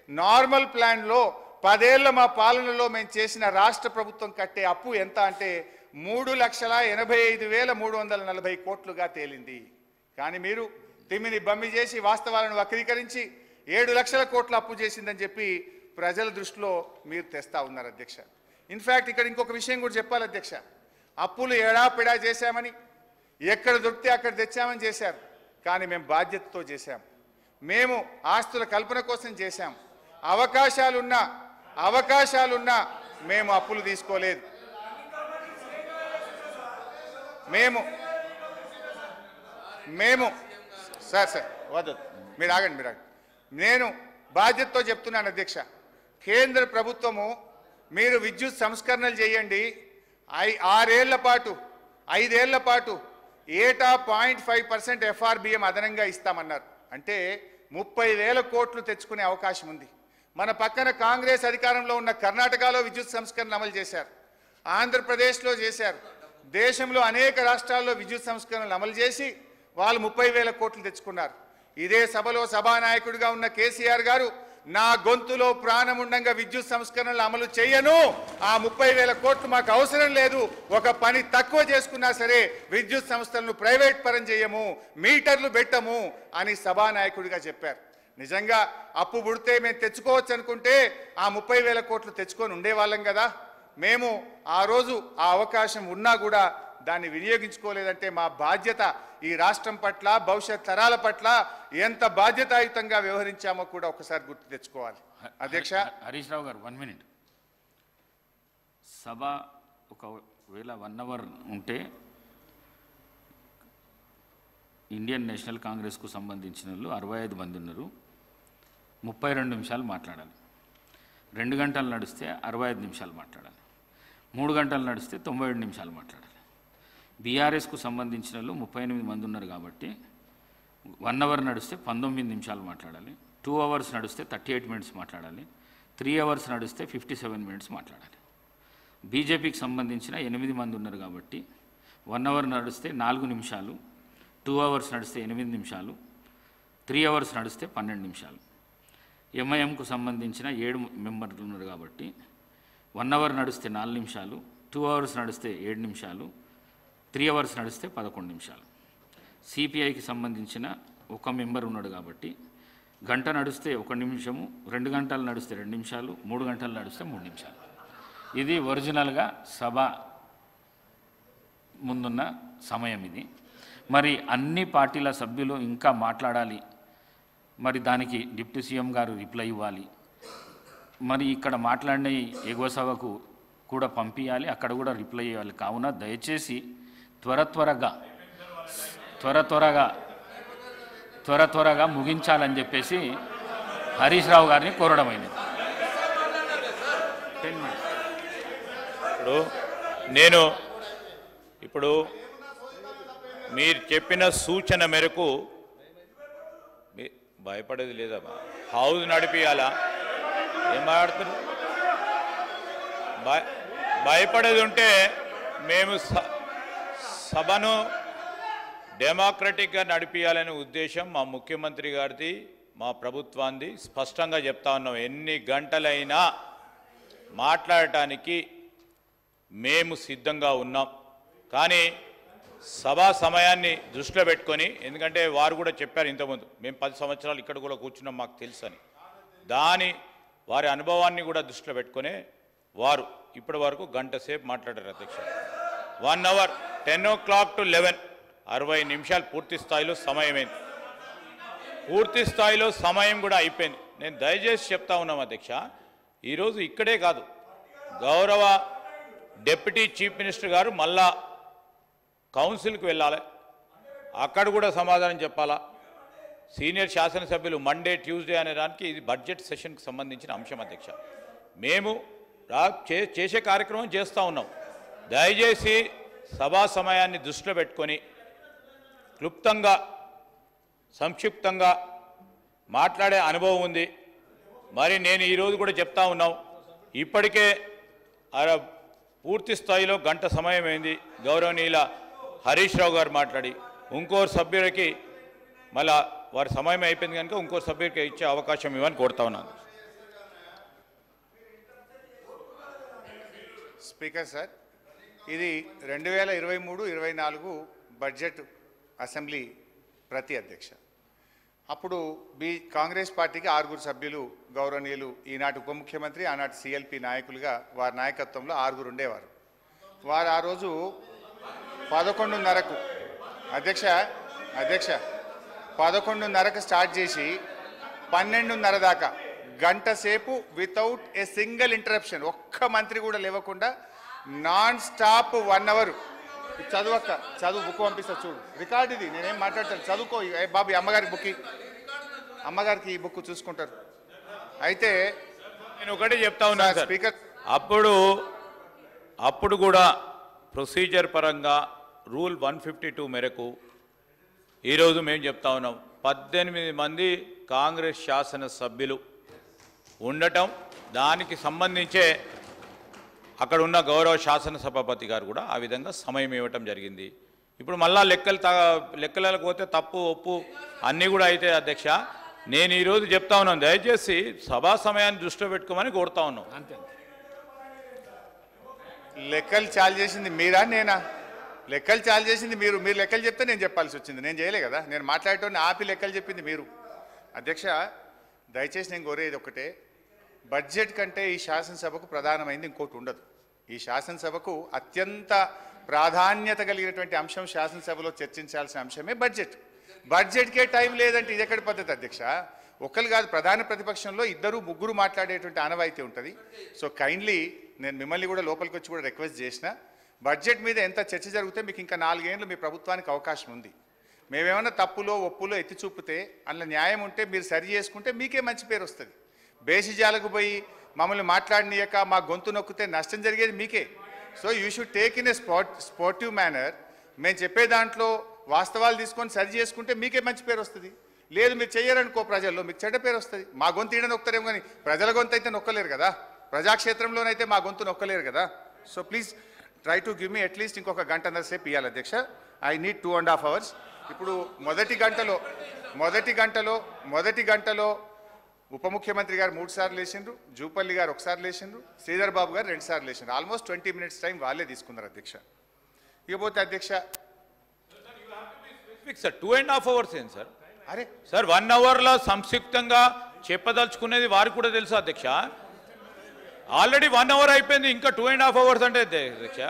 Normal ప్లాన్లో 10 ఏళ్ల మా పాలనలో మేము చేసిన రాష్ట్ర ప్రభుత్వం కట్టే అప్పు ఎంత అంటే 3,85,340 కోట్లుగా తేలింది. కానీ మీరు తిమ్మిని బమ్మి చేసి వాస్తవాలను వక్రీకరించి 7 లక్షల కోట్ల అప్పు చేసిందని చెప్పి ప్రజల దృష్టిలో మీరు తెస్తా ఉన్నారు అధ్యక్ష. ఇన్ఫ్యాక్ట్ ఇక్కడ ఇంకొక విషయం కూడా చెప్పాలి అధ్యక్ష. అప్పులు ఎడాపెడా చేశామని, ఎక్కడ దొరికితే అక్కడ తెచ్చామని చేశారు. కానీ మేము బాధ్యతతో చేశాం. మేము ఆస్తుల కల్పన కోసం చేశాం. అవకాశాలున్నా మేము అప్పులు తీసుకోలేదు. మేము సార్ వద్దు, మీరు ఆగండి. నేను బాధ్యతతో చెప్తున్నాను అధ్యక్ష. కేంద్ర ప్రభుత్వము మీరు విద్యుత్ సంస్కరణలు చేయండి, 5 ఏళ్ల పాటు ఏటా 0.5% FRBM అదనంగా ఇస్తామన్నారు. అంటే 30,000 కోట్లు తెచ్చుకునే అవకాశం ఉంది. మన పక్కన కాంగ్రెస్ అధికారంలో ఉన్న కర్ణాటకలో విద్యుత్ సంస్కరణ అమలు చేశారు, ఆంధ్రప్రదేశ్లో చేశారు. దేశంలో అనేక రాష్ట్రాల్లో విద్యుత్ సంస్కరణలు అమలు చేసి వాళ్ళు 30,000 కోట్లు తెచ్చుకున్నారు. ఇదే సభలో సభానాయకుడిగా ఉన్న కేసీఆర్ గారు నా గొంతులో ప్రాణముండంగా విద్యుత్ సంస్కరణలు అమలు చేయను, ఆ 30,000 కోట్లు మాకు అవసరం లేదు, ఒక పని తక్కువ చేసుకున్నా సరే విద్యుత్ సంస్థలను ప్రైవేట్ పరం చేయము, మీటర్లు పెట్టము అని సభానాయకుడిగా చెప్పారు. నిజంగా అప్పు పుడితే మేము తెచ్చుకోవచ్చు అనుకుంటే ఆ 30,000 కోట్లు తెచ్చుకొని ఉండేవాళ్ళం కదా. మేము ఆ రోజు ఆ అవకాశం ఉన్నా కూడా దాన్ని వినియోగించుకోలేదంటే మా బాధ్యత ఈ రాష్ట్రం పట్ల, భవిష్యత్ తరాల పట్ల ఎంత బాధ్యతాయుతంగా వ్యవహరించామో కూడా ఒకసారి గుర్తు తెచ్చుకోవాలి. అధ్యక్ష హరీష్ రావు గారు 1 మినిట్. సభ ఒకవేళ 1 అవర్ ఉంటే ఇండియన్ నేషనల్ కాంగ్రెస్కు సంబంధించిన వాళ్ళు 65 మంది ఉన్నారు, 32 నిమిషాలు మాట్లాడాలి. 2 గంటలు నడిస్తే 65 నిమిషాలు మాట్లాడాలి. 3 గంటలు నడిస్తే 97 నిమిషాలు మాట్లాడాలి. బీఆర్ఎస్కు సంబంధించిన వాళ్ళు 38 మంది ఉన్నారు కాబట్టి 1 అవర్ నడిస్తే 19 నిమిషాలు మాట్లాడాలి. 2 అవర్స్ నడిస్తే 38 మినిట్స్ మాట్లాడాలి. 3 అవర్స్ నడిస్తే 57 మినిట్స్ మాట్లాడాలి. బీజేపీకి సంబంధించిన 8 మంది ఉన్నారు కాబట్టి 1 అవర్ నడిస్తే 4 నిమిషాలు, 2 అవర్స్ నడిస్తే 8 నిమిషాలు, 3 అవర్స్ నడిస్తే 12 నిమిషాలు. ఎంఐఎంకు సంబంధించిన 7 మెంబర్లు ఉన్నారు కాబట్టి 1 అవర్ నడిస్తే 4 నిమిషాలు, 2 అవర్స్ నడిస్తే 7 నిమిషాలు, 3 అవర్స్ నడిస్తే 11 నిమిషాలు. సిపిఐకి సంబంధించిన 1 మెంబర్ ఉన్నాడు కాబట్టి గంట నడిస్తే 1 నిమిషము, 2 గంటలు నడిస్తే 2 నిమిషాలు, 3 గంటలు నడిస్తే 3 నిమిషాలు. ఇది ఒరిజినల్గా సభ ముందున్న సమయం ఇది. మరి అన్ని పార్టీల సభ్యులు ఇంకా మాట్లాడాలి, మరి దానికి డిప్యూటీ సీఎం గారు రిప్లై ఇవ్వాలి, మరి ఇక్కడ మాట్లాడిన ఎగువ సభకు కూడా పంపించాలి, అక్కడ కూడా రిప్లై ఇవ్వాలి. కావున దయచేసి త్వరగా ముగించాలని చెప్పేసి హరీష్ రావు గారిని కోరడమైనది. ఇప్పుడు మీరు చెప్పిన సూచన మేరకు భయపడేది లేదా, హౌస్ నడిపియాలా, ఏం మాట్లాడుతున్నారు? భయపడేది ఉంటే మేము సభను డెమోక్రటిక్గా నడిపియాలనే ఉద్దేశం మా ముఖ్యమంత్రి గారిది, మా ప్రభుత్వాన్ని స్పష్టంగా చెప్తా ఉన్నాం. ఎన్ని గంటలైనా మాట్లాడటానికి మేము సిద్ధంగా ఉన్నాం. కానీ సభా సమయాన్ని దృష్టిలో పెట్టుకొని, ఎందుకంటే వారు కూడా చెప్పారు ఇంతకుముందు, మేము 10 సంవత్సరాలు ఇక్కడ కూడా కూర్చున్నాం మాకు తెలుసు అని, వారి అనుభవాన్ని కూడా దృష్టిలో పెట్టుకొని వారు ఇప్పటి వరకు గంట సేపు మాట్లాడారు అధ్యక్ష. 1 అవర్ 10 o'clock to 11, 60 నిమిషాలు పూర్తి స్థాయిలో సమయమైంది. పూర్తి స్థాయిలో సమయం కూడా అయిపోయింది. నేను దయచేసి చెప్తా ఉన్నాం అధ్యక్ష, ఈరోజు ఇక్కడే కాదు, గౌరవ డిప్యూటీ చీఫ్ మినిస్టర్ గారు మళ్ళా కౌన్సిల్కి వెళ్ళాలి, అక్కడ కూడా సమాధానం చెప్పాలా. సీనియర్ శాసనసభ్యులు మండే ట్యూస్డే అనే దానికి ఇది బడ్జెట్ సెషన్కి సంబంధించిన అంశం అధ్యక్ష. మేము చేసే కార్యక్రమం చేస్తూ ఉన్నాం. దయచేసి సభా సమయాన్ని దృష్టిలో పెట్టుకొని క్లుప్తంగా సంక్షిప్తంగా మాట్లాడే అనుభవం ఉంది. మరి నేను ఈరోజు కూడా చెప్తా ఉన్నాం, ఇప్పటికే పూర్తి స్థాయిలో గంట సమయం అయింది. గౌరవనీయుల హరీష్ రావు గారు మాట్లాడి ఇంకోరు సభ్యులకి మళ్ళా వారి సమయం అయిపోయింది కనుక ఇంకోరు సభ్యులకి ఇచ్చే అవకాశం ఇవ్వని కోరుతా ఉన్నాను. స్పీకర్ సార్, ఇది 2023-24 బడ్జెట్ అసెంబ్లీ ప్రతి అధ్యక్ష. అప్పుడు కాంగ్రెస్ పార్టీకి 6 సభ్యులు గౌరవనీయులు ఈనాటి ఉప ముఖ్యమంత్రి ఆనాటి సిఎల్పి నాయకులుగా వారి నాయకత్వంలో 6 ఉండేవారు. వారు ఆ రోజు 11:30కు అధ్యక్ష 11:30కు స్టార్ట్ చేసి 12:30 దాకా గంట సేపు వితౌట్ ఏ సింగిల్ ఇంటరప్షన్, ఒక్క మంత్రి కూడా లేవకుండా నాన్ స్టాప్ 1 అవర్. చదువక్క, చదువు, బుక్ పంపిస్తా చూడు, రికార్డు ఇది, నేనేం మాట్లాడతాను, చదువుకో బాబు. అమ్మగారికి బుక్, అమ్మగారికి ఈ బుక్ చూసుకుంటారు. అయితే నేను ఒకటే చెప్తా ఉన్నాను సార్, స్పీకర్, అప్పుడు కూడా ప్రొసీజర్ పరంగా రూల్ 152 మేరకు ఈరోజు మేము చెప్తా ఉన్నాం 18 మంది కాంగ్రెస్ శాసనసభ్యులు ఉండటం, దానికి సంబంధించే అక్కడ ఉన్న గౌరవ శాసనసభాపతి గారు కూడా ఆ విధంగా సమయం ఇవ్వటం జరిగింది. ఇప్పుడు మళ్ళా లెక్కలకు పోతే తప్పు ఒప్పు అన్నీ కూడా అయితే అధ్యక్ష, నేను ఈరోజు చెప్తా ఉన్నాను, దయచేసి సభా సమయాన్ని దృష్టిలో పెట్టుకోమని కోరుతా ఉన్నాం. అంతే. లెక్కలు చాలు చేసింది మీరా నేనా? లెక్కలు చాలు చేసింది మీరు. మీరు లెక్కలు చెప్తే నేను చెప్పాల్సి వచ్చింది, నేను చేయలే కదా. నేను మాట్లాడేటోని ఆపి లెక్కలు చెప్పింది మీరు. అధ్యక్ష, దయచేసి నేను కోరేది ఒకటే, బడ్జెట్ కంటే ఈ శాసనసభకు ప్రధానమైంది ఇంకోటి ఉండదు. ఈ శాసనసభకు అత్యంత ప్రాధాన్యత కలిగినటువంటి అంశం, శాసనసభలో చర్చించాల్సిన అంశమే బడ్జెట్. బడ్జెట్కే టైం లేదంటే ఇది ఎక్కడి పద్ధతి అధ్యక్ష? ఒకరు కాదు, ప్రధాన ప్రతిపక్షంలో 2-3 మాట్లాడేటువంటి ఆనవాయితీ ఉంటుంది. సో కైండ్లీ నేను మిమ్మల్ని కూడా లోపలికి వచ్చి కూడా రిక్వెస్ట్ చేసిన, బడ్జెట్ మీద ఎంత చర్చ జరిగితే మీకు ఇంకా 4 ఏళ్ళు మీ ప్రభుత్వానికి అవకాశం ఉంది. మేమేమన్నా తప్పులో ఒప్పులో ఎత్తి చూపితే అందులో న్యాయం ఉంటే మీరు సరి చేసుకుంటే మీకే మంచి పేరు వస్తుంది. బేసిజాలకు పోయి మమ్మల్ని మాట్లాడనీయక మా గొంతు నొక్కితే నష్టం జరిగేది మీకే. So you should take in a sportive manner. మేము చెప్పే దాంట్లో వాస్తవాలు తీసుకొని సరి చేసుకుంటే మీకే మంచి పేరు వస్తుంది. లేదు మీరు చెయ్యరనుకో, ప్రజల్లో మీకు చెడ్డ పేరు వస్తుంది. మా గొంతు ఈడ నొక్కుతారేమో కానీ ప్రజల గొంతు అయితే నొక్కలేరు కదా, ప్రజాక్షేత్రంలోనైతే మా గొంతు నొక్కలేరు కదా. So please try to give me at least ఇంకొక 1.5 గంటల సేపు ఇవ్వాలి అధ్యక్ష. I need 2.5 hours. ఇప్పుడు మొదటి గంటలో ఉప ముఖ్యమంత్రి గారు 3 సార్లు లేచిండ్రు, జూపల్లి గారు 1 సారి లేచిండ్రు, శ్రీధర్ బాబు గారు 2 సార్లు లేచిండ్రు. ఆల్మోస్ట్ 20 minutes టైం వాళ్ళే తీసుకున్నారు అధ్యక్ష. ఇకపోతే అధ్యక్ష 2.5 అవర్స్ ఏంటి సార్? అరే సార్ 1 అవర్లో సంక్షిప్తంగా చెప్పదలుచుకునేది వారికి కూడా తెలుసు అధ్యక్ష. ఆల్రెడీ 1 అవర్ అయిపోయింది, ఇంకా 2.5 అవర్స్ అంటే అధ్యక్ష